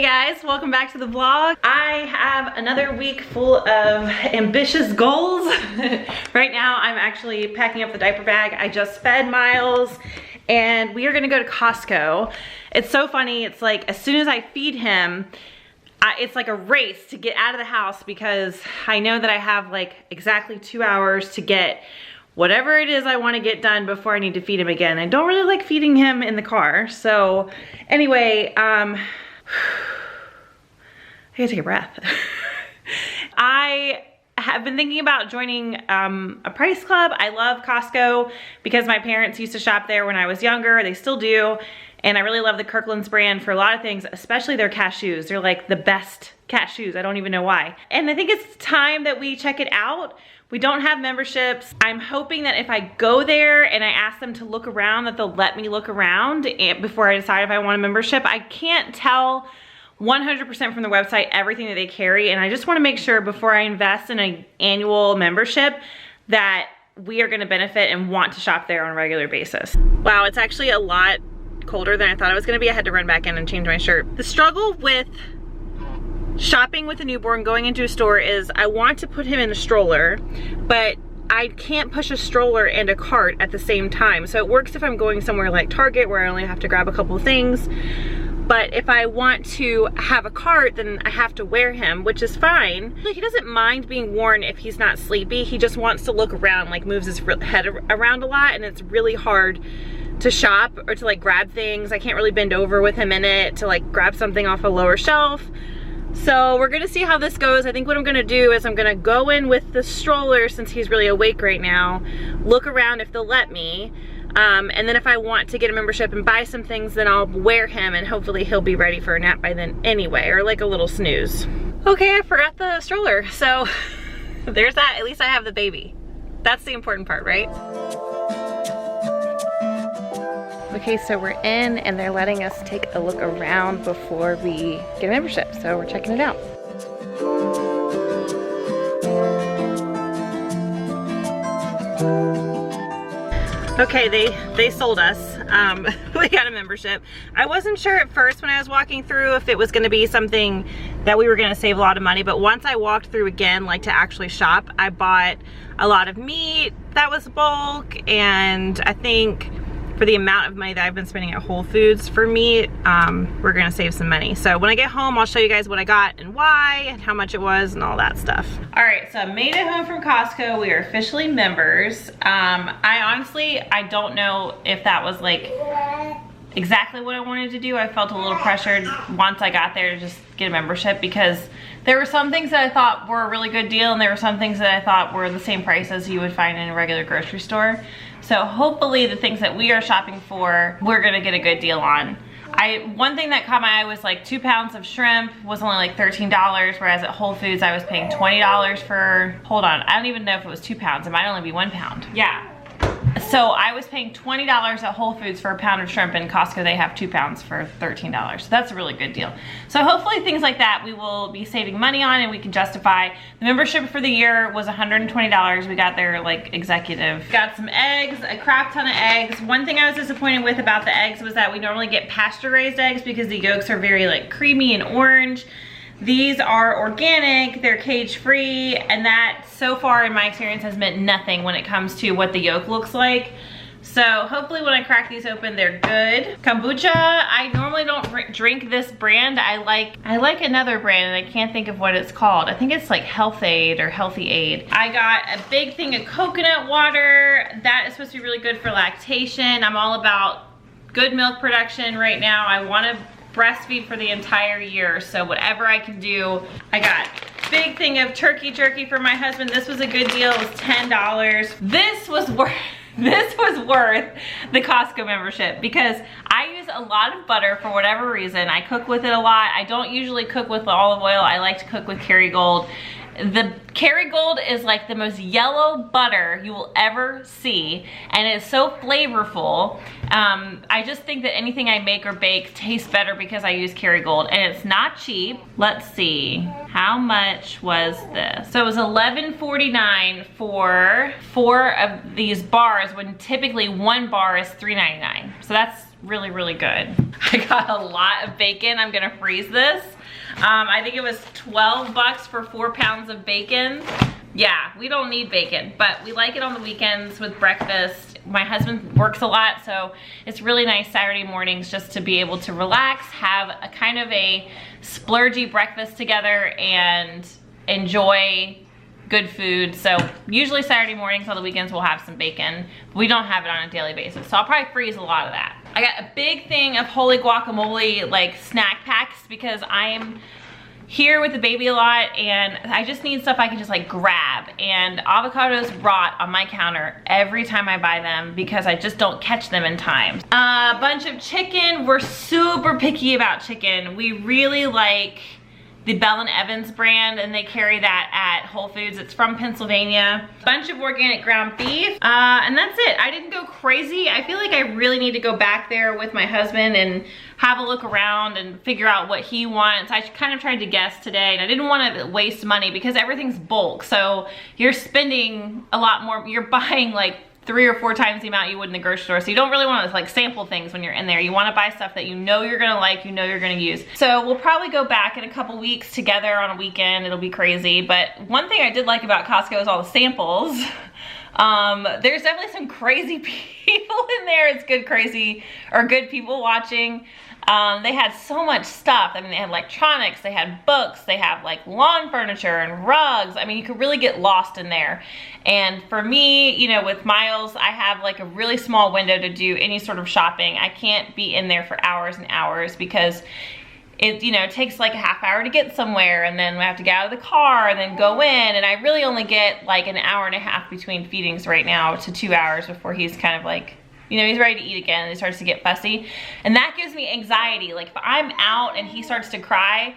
guys, welcome back to the vlog. I have another week full of ambitious goals. Right now I'm actually packing up the diaper bag. I just fed Miles and we are gonna go to Costco. It's so funny, it's like as soon as I feed him, it's like a race to get out of the house because I know that I have like exactly 2 hours to get whatever it is I want to get done before I need to feed him again. I don't really like feeding him in the car. So anyway, I gotta take a breath. I have been thinking about joining a price club. I love Costco because my parents used to shop there when I was younger. They still do. And I really love the Kirkland's brand for a lot of things, especially their cashews. They're like the best cashews. I don't even know why. And I think it's time that we check it out. We don't have memberships. I'm hoping that if I go there and I ask them to look around, that they'll let me look around before I decide if I want a membership. I can't tell 100% from the website everything that they carry, and I just want to make sure before I invest in an annual membership that we are going to benefit and want to shop there on a regular basis. Wow, it's actually a lot colder than I thought it was going to be. I had to run back in and change my shirt. The struggle with shopping with a newborn, going into a store, is I want to put him in a stroller, but I can't push a stroller and a cart at the same time. So it works if I'm going somewhere like Target where I only have to grab a couple of things. But if I want to have a cart, then I have to wear him, which is fine. He doesn't mind being worn if he's not sleepy. He just wants to look around, like moves his head around a lot, and it's really hard to shop or to like grab things. I can't really bend over with him in it to like grab something off a lower shelf. So we're gonna see how this goes. I think what I'm gonna do is I'm gonna go in with the stroller since he's really awake right now, look around if they'll let me, and then if I want to get a membership and buy some things, then I'll wear him and hopefully he'll be ready for a nap by then anyway, or like a little snooze. Okay, I forgot the stroller, so there's that. At least I have the baby. That's the important part, right? Okay, so we're in and they're letting us take a look around before we get a membership, so we're checking it out. Okay, they sold us. We got a membership. I wasn't sure at first when I was walking through if it was gonna be something that we were gonna save a lot of money, but once I walked through again, like to actually shop, I bought a lot of meat that was bulk, and I think for the amount of money that I've been spending at Whole Foods for meat, we're gonna save some money. So when I get home, I'll show you guys what I got and why and how much it was and all that stuff. All right, so I made it home from Costco. We are officially members. I don't know if that was like exactly what I wanted to do. I felt a little pressured once I got there to just get a membership because there were some things that I thought were a really good deal and there were some things that I thought were the same price as you would find in a regular grocery store. So hopefully the things that we are shopping for, we're gonna get a good deal on. One thing that caught my eye was like 2 pounds of shrimp was only like $13, whereas at Whole Foods I was paying $20 for, hold on, I don't even know if it was 2 pounds. It might only be 1 pound. Yeah. So I was paying $20 at Whole Foods for a pound of shrimp, and Costco they have 2 pounds for $13. So that's a really good deal. So hopefully things like that we will be saving money on and we can justify. The membership for the year was $120. We got their like executive. Got some eggs, a crap ton of eggs. One thing I was disappointed with about the eggs was that we normally get pasture raised eggs because the yolks are very like creamy and orange. These are organic, they're cage free, and that so far in my experience has meant nothing when it comes to what the yolk looks like. So hopefully when I crack these open, they're good. Kombucha, I normally don't drink this brand. I like another brand and I can't think of what it's called. I think it's like Health Aid or Healthy Aid. I got a big thing of coconut water. That is supposed to be really good for lactation. I'm all about good milk production right now. I want to breastfeed for the entire year, so whatever I can do. I got a big thing of turkey jerky for my husband. This was a good deal. It was $10. This was worth the Costco membership because I use a lot of butter for whatever reason. I cook with it a lot. I don't usually cook with olive oil. I like to cook with Kerrygold. The Kerrygold is like the most yellow butter you will ever see, and it's so flavorful. I just think that anything I make or bake tastes better because I use Kerrygold, and it's not cheap. Let's see, how much was this? So it was $11.49 for 4 of these bars when typically 1 bar is $3.99. So that's really, really good. I got a lot of bacon. I'm gonna freeze this. I think it was 12 bucks for 4 pounds of bacon. Yeah, we don't need bacon, but we like it on the weekends with breakfast. My husband works a lot, so it's really nice Saturday mornings just to be able to relax, have a kind of a splurgy breakfast together and enjoy good food. So usually Saturday mornings on the weekends we'll have some bacon. We don't have it on a daily basis, so I'll probably freeze a lot of that. I got a big thing of holy guacamole like snack packs because I'm here with the baby a lot and I just need stuff I can just like grab, and avocados rot on my counter every time I buy them because I just don't catch them in time. A bunch of chicken. We're super picky about chicken. We really like the Bell & Evans brand, and they carry that at Whole Foods. It's from Pennsylvania. Bunch of organic ground beef, and that's it. I didn't go crazy. I feel like I really need to go back there with my husband and have a look around and figure out what he wants. I kind of tried to guess today, and I didn't want to waste money because everything's bulk. So you're spending a lot more. You're buying like 3 or 4 times the amount you would in the grocery store. So you don't really want to like sample things when you're in there. You want to buy stuff that you know you're gonna like, you know you're gonna use. So we'll probably go back in a couple weeks together on a weekend. It'll be crazy. But one thing I did like about Costco is all the samples. There's definitely some crazy people in there. It's good crazy, or good people watching. They had so much stuff. I mean, they had electronics, they had books, they have like lawn furniture and rugs. I mean, you could really get lost in there. And for me, you know, with Miles, I have like a really small window to do any sort of shopping. I can't be in there for hours and hours because it, you know, it takes like a half hour to get somewhere, and then we have to get out of the car and then go in. And I really only get like an hour and a half between feedings right now to 2 hours before he's kind of like, you know, he's ready to eat again and he starts to get fussy. And that gives me anxiety. Like if I'm out and he starts to cry,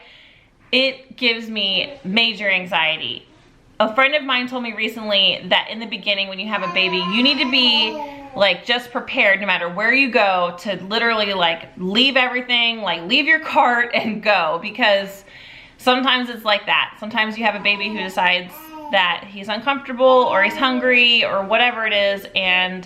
it gives me major anxiety. A friend of mine told me recently that in the beginning when you have a baby, you need to be like just prepared no matter where you go to literally like leave everything, like leave your cart and go, because sometimes it's like that. Sometimes you have a baby who decides that he's uncomfortable or he's hungry or whatever it is, and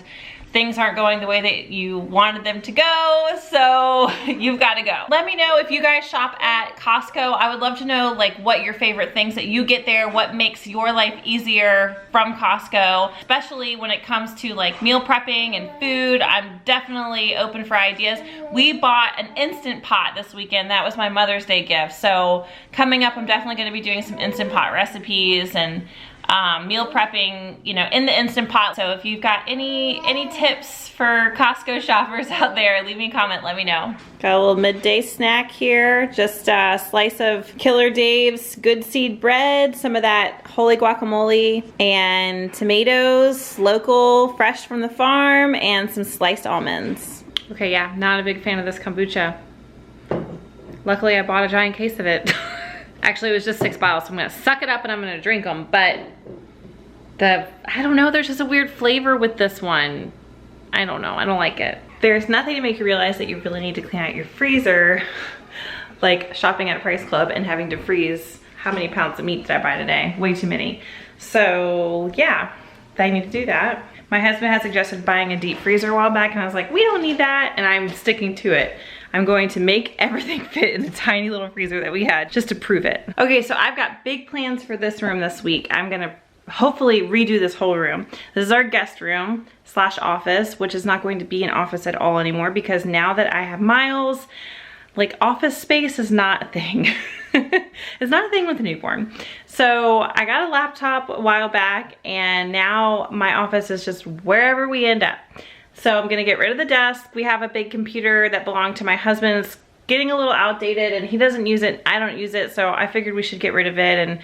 things aren't going the way that you wanted them to go, so you've got to go. Let me know if you guys shop at Costco. I would love to know like what your favorite things that you get there, what makes your life easier from Costco, especially when it comes to like meal prepping and food. I'm definitely open for ideas. We bought an Instant Pot this weekend. That was my Mother's Day gift. So coming up, I'm definitely going to be doing some Instant Pot recipes and meal prepping, you know, in the Instant Pot. So if you've got any tips for Costco shoppers out there, leave me a comment, let me know. Got a little midday snack here, just a slice of Killer Dave's good seed bread, some of that holy guacamole, and tomatoes, local, fresh from the farm, and some sliced almonds. Okay, yeah, not a big fan of this kombucha. Luckily I bought a giant case of it. Actually, it was just 6 bottles, so I'm gonna suck it up and I'm gonna drink them, but I don't know, there's just a weird flavor with this one. I don't know, I don't like it. There's nothing to make you realize that you really need to clean out your freezer, like shopping at a Price Club and having to freeze how many pounds of meat did I buy today? Way too many. So yeah, I need to do that. My husband had suggested buying a deep freezer a while back, and I was like, we don't need that, and I'm sticking to it. I'm going to make everything fit in the tiny little freezer that we had just to prove it. Okay, so I've got big plans for this room this week. I'm gonna hopefully redo this whole room. This is our guest room / office, which is not going to be an office at all anymore because now that I have Miles, like office space is not a thing. It's not a thing with a newborn. So I got a laptop a while back, and now my office is just wherever we end up. So I'm gonna get rid of the desk. We have a big computer that belonged to my husband. It's getting a little outdated and he doesn't use it, I don't use it, so I figured we should get rid of it. And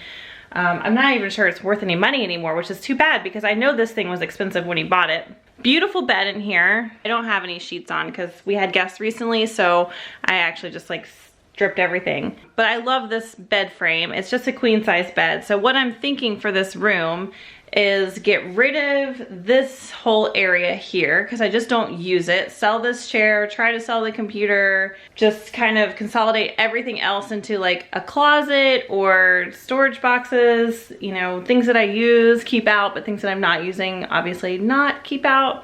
I'm not even sure it's worth any money anymore, which is too bad because I know this thing was expensive when he bought it. Beautiful bed in here. I don't have any sheets on because we had guests recently, so I actually just like stripped everything. But I love this bed frame. It's just a queen size bed. So what I'm thinking for this room is get rid of this whole area here because I just don't use it. Sell this chair, try to sell the computer, just kind of consolidate everything else into like a closet or storage boxes, you know, things that I use, keep out, but things that I'm not using, obviously not keep out.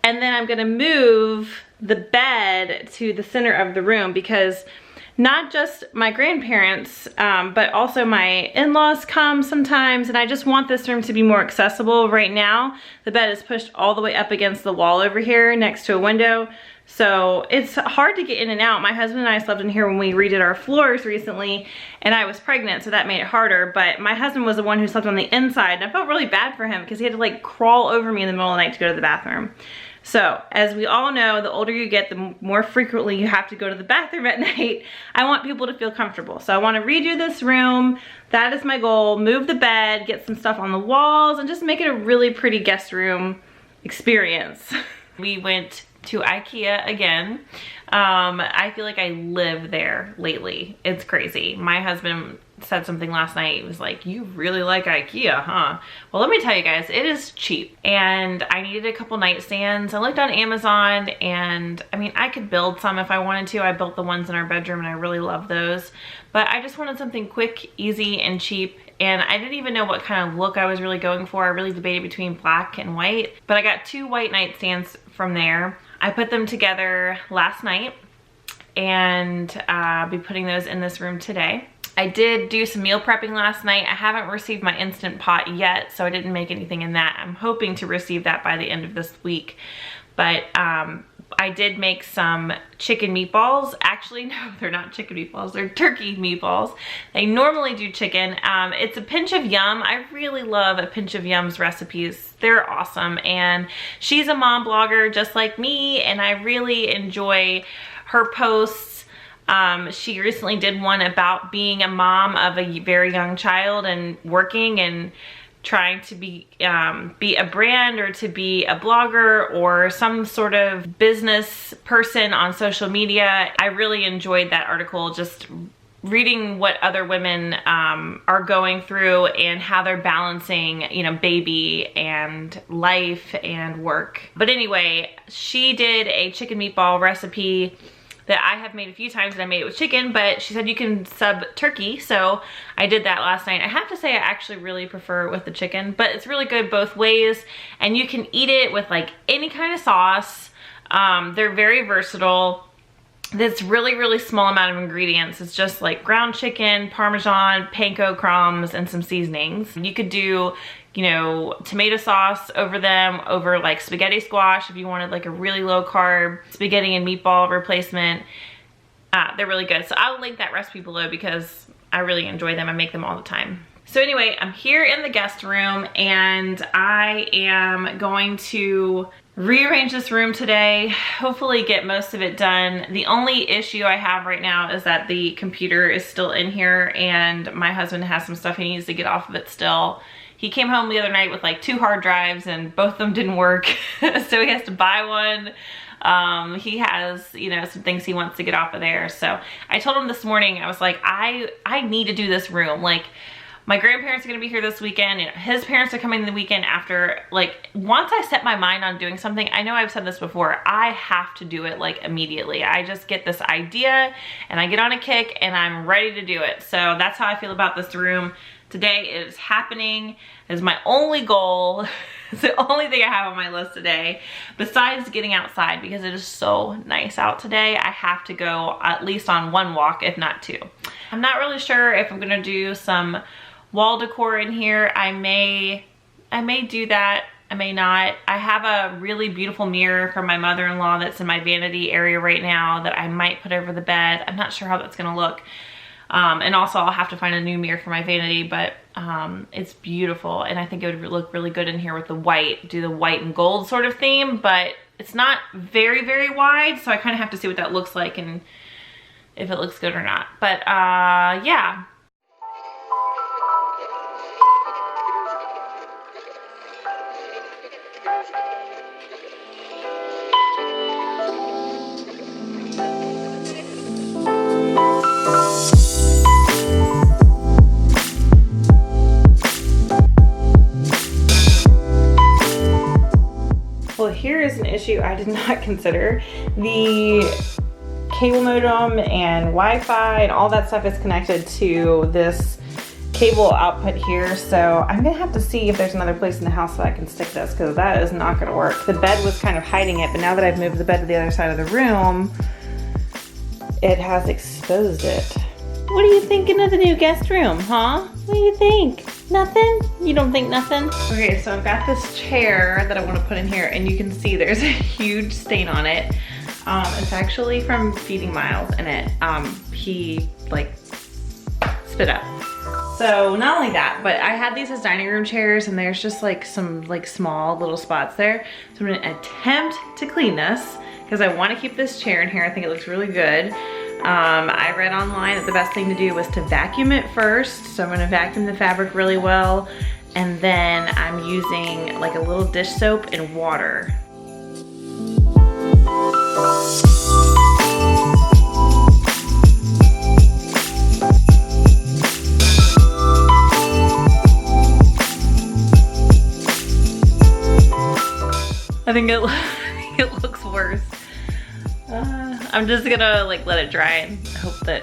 And then I'm gonna move the bed to the center of the room because not just my grandparents, but also my in-laws come sometimes, and I just want this room to be more accessible. Right now, the bed is pushed all the way up against the wall over here next to a window, so it's hard to get in and out. My husband and I slept in here when we redid our floors recently, and I was pregnant, so that made it harder, but my husband was the one who slept on the inside, and I felt really bad for him because he had to like crawl over me in the middle of the night to go to the bathroom. So, as we all know, the older you get, the more frequently you have to go to the bathroom at night. I want people to feel comfortable. So I want to redo this room. That is my goal. Move the bed, get some stuff on the walls, and just make it a really pretty guest room experience. We went to IKEA again. I feel like I live there lately. It's crazy. My husband said something last night. He was like, you really like IKEA, huh? Well, let me tell you guys, it is cheap. And I needed a couple nightstands. I looked on Amazon, and I mean, I could build some if I wanted to. I built the ones in our bedroom and I really love those. But I just wanted something quick, easy, and cheap. And I didn't even know what kind of look I was really going for. I really debated between black and white. But I got 2 white nightstands from there. I put them together last night, and I'll be putting those in this room today. I did do some meal prepping last night. I haven't received my Instant Pot yet, so I didn't make anything in that. I'm hoping to receive that by the end of this week. But I did make some chicken meatballs. Actually, no, they're not chicken meatballs. They're turkey meatballs. They normally do chicken. It's a pinch of yum. I really love a pinch of yum's recipes. They're awesome. And she's a mom blogger just like me, and I really enjoy her posts. She recently did one about being a mom of a very young child and working and trying to be a brand or to be a blogger or some sort of business person on social media. I really enjoyed that article, just reading what other women are going through and how they're balancing, you know, baby and life and work. But anyway, she did a chicken meatball recipe that I have made a few times, and I made it with chicken, but she said you can sub turkey, so I did that last night. I have to say I actually really prefer it with the chicken, but it's really good both ways, and you can eat it with like any kind of sauce. They're very versatile. This really small amount of ingredients. It's just like ground chicken, Parmesan, panko crumbs, and some seasonings. You could do, you know, tomato sauce over them, over like spaghetti squash if you wanted like a really low carb spaghetti and meatball replacement. They're really good. So I'll link that recipe below because I really enjoy them. I make them all the time. So anyway, I'm here in the guest room, and I am going to rearrange this room today, hopefully get most of it done. The only issue I have right now is that the computer is still in here, and my husband has some stuff he needs to get off of it still. He came home the other night with like 2 hard drives, and both of them didn't work, so he has to buy one. He has, you know, some things he wants to get off of there. So I told him this morning, I was like, I need to do this room. Like, my grandparents are gonna be here this weekend, and his parents are coming the weekend after. Like, once I set my mind on doing something, I know I've said this before, I have to do it like immediately. I just get this idea and I get on a kick and I'm ready to do it. So that's how I feel about this room. Today it is happening. It is my only goal. It's the only thing I have on my list today, besides getting outside, because it is so nice out today. I have to go at least on 1 walk, if not 2. I'm not really sure if I'm gonna do some wall decor in here. I may do that. I may not. I have a really beautiful mirror from my mother-in-law that's in my vanity area right now that I might put over the bed. I'm not sure how that's gonna look. And also I'll have to find a new mirror for my vanity, but it's beautiful, and I think it would look really good in here with the white, do the white and gold sort of theme, but it's not very wide, so I kind of have to see what that looks like and if it looks good or not. But yeah. Well, here is an issue I did not consider. The cable modem and Wi-Fi and all that stuff is connected to this cable output here, so I'm gonna have to see if there's another place in the house that I can stick this, because that is not gonna work. The bed was kind of hiding it, but now that I've moved the bed to the other side of the room, it has exposed it. What are you thinking of the new guest room, huh? What do you think? Nothing? You don't think nothing? Okay, so I've got this chair that I want to put in here, and you can see there's a huge stain on it. It's actually from feeding Miles, and he like spit up. So not only that, but I had these as dining room chairs, and there's just like some like small little spots there. So I'm gonna attempt to clean this because I want to keep this chair in here. I think it looks really good. I read online that the best thing to do was to vacuum it first. So I'm gonna vacuum the fabric really well. And then I'm using like a little dish soap and water. I think it looks worse. I'm just gonna like let it dry and hope that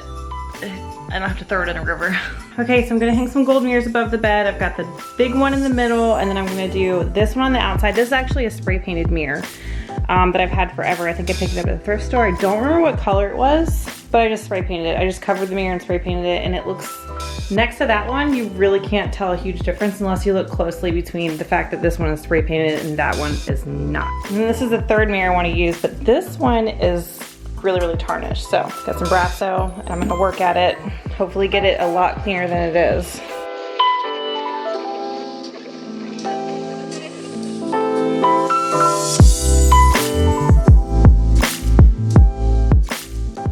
I don't have to throw it in a river. Okay, so I'm gonna hang some gold mirrors above the bed. I've got the big one in the middle, and then I'm gonna do this one on the outside. This is actually a spray painted mirror that I've had forever. I think I picked it up at the thrift store. I don't remember what color it was, but I just spray painted it. I just covered the mirror and spray painted it, and it looks, next to that one, you really can't tell a huge difference unless you look closely between the fact that this one is spray painted and that one is not. And this is the third mirror I want to use, but this one is really, really tarnished. So got some Brasso, and I'm gonna work at it, hopefully get it a lot cleaner than it is.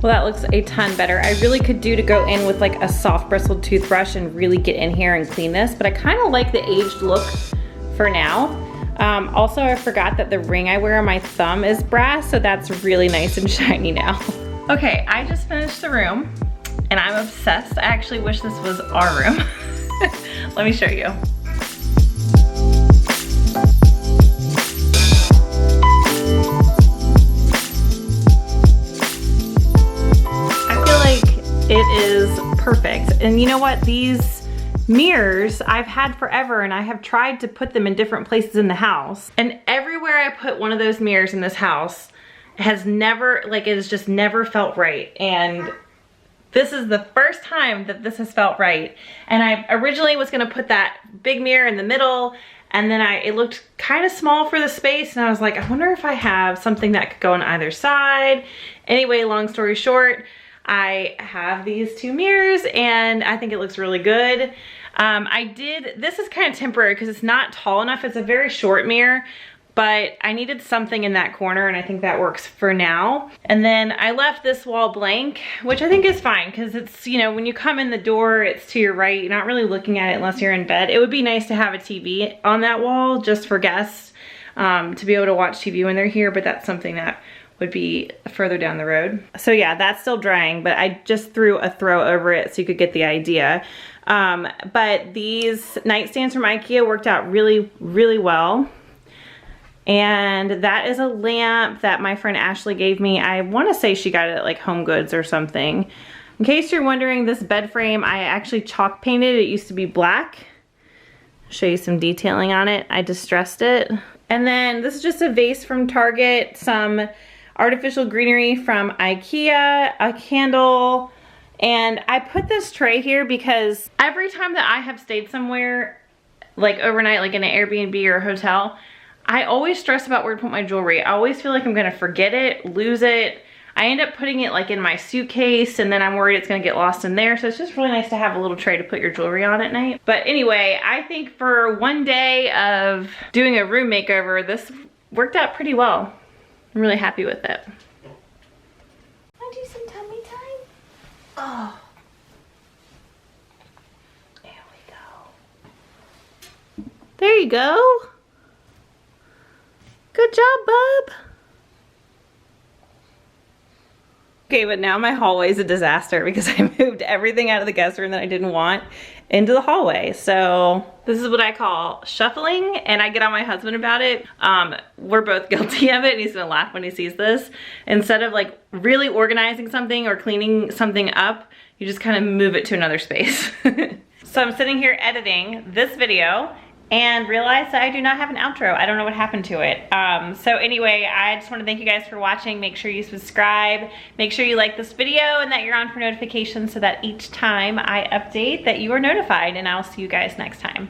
Well, that looks a ton better. I really could do to go in with like a soft bristled toothbrush and really get in here and clean this, but I kind of like the aged look for now. Also, I forgot that the ring I wear on my thumb is brass, so that's really nice and shiny now. Okay, I just finished the room, and I'm obsessed. I actually wish this was our room. Let me show you. It is perfect. And you know what? These mirrors I've had forever, and I have tried to put them in different places in the house. And everywhere I put one of those mirrors in this house has never, like, it has just never felt right. And this is the first time that this has felt right. And I originally was gonna put that big mirror in the middle, and then it looked kind of small for the space, and I was like, I wonder if I have something that could go on either side. Anyway, long story short, I have these two mirrors, and I think it looks really good. This is kind of temporary because it's not tall enough. It's a very short mirror, but I needed something in that corner, and I think that works for now. And then I left this wall blank, which I think is fine because it's, you know, when you come in the door, it's to your right. You're not really looking at it unless you're in bed. It would be nice to have a TV on that wall just for guests to be able to watch TV when they're here, but that's something that would be further down the road. So yeah, that's still drying, but I just threw a throw over it so you could get the idea. But these nightstands from IKEA worked out really, really well. And that is a lamp that my friend Ashley gave me. I want to say she got it at like Home Goods or something. In case you're wondering, this bed frame I actually chalk painted. It used to be black. I'll show you some detailing on it. I distressed it. And then this is just a vase from Target, some artificial greenery from IKEA, a candle, and I put this tray here because every time that I have stayed somewhere, like overnight, like in an Airbnb or a hotel, I always stress about where to put my jewelry. I always feel like I'm gonna forget it, lose it. I end up putting it like in my suitcase, and then I'm worried it's gonna get lost in there, so it's just really nice to have a little tray to put your jewelry on at night. But anyway, I think for one day of doing a room makeover, this worked out pretty well. I'm really happy with it. Wanna do some tummy time? Oh. There we go. There you go. Good job, bub. Okay, but now my hallway is a disaster because I moved everything out of the guest room that I didn't want into the hallway. So this is what I call shuffling, and I get on my husband about it. We're both guilty of it, and he's gonna laugh when he sees this. Instead of like really organizing something or cleaning something up, you just kind of move it to another space. So I'm sitting here editing this video and realized that I do not have an outro. I don't know what happened to it. So anyway, I just want to thank you guys for watching. Make sure you subscribe. Make sure you like this video and that you're on for notifications so that each time I update that you are notified, and I'll see you guys next time.